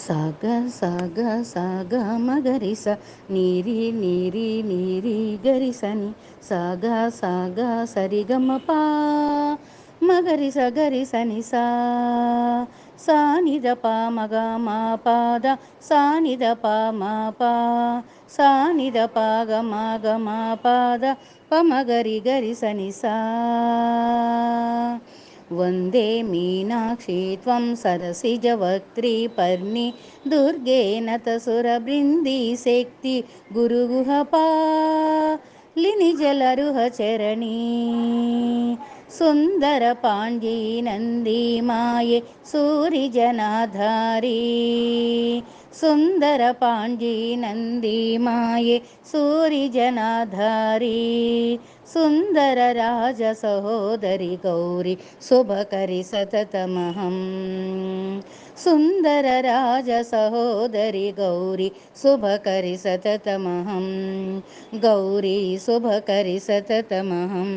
సాగ సాగ సాగ మగరిస నీరి నీరి నీరి గరిసని సాగ సాగ సరిగమప మగరిస గరిసని సానిద ప మగ మా పాద సానిద ప మా పా సానిద ప గ మా పాద పమగరి గరిసని వందే మీనాక్షి త్వం సరసిజవక్త్రీ పర్ణి దుర్గే నతసురబృంది శక్తి గురుగుహపాలిని జలరుహ చరణి సుందర పాండ్యీ నంది మాయే సూరి జనాధారీ సుందర పాండ్యీ నంది మాయే సూరి జనాధారీ సుందర రాజ సహోదరి గౌరి శుభకరి సతతమహం సుందర రాజ సహోదరి గౌరి శుభకరి సతతమహం గౌరీ శుభకరి సతతమహం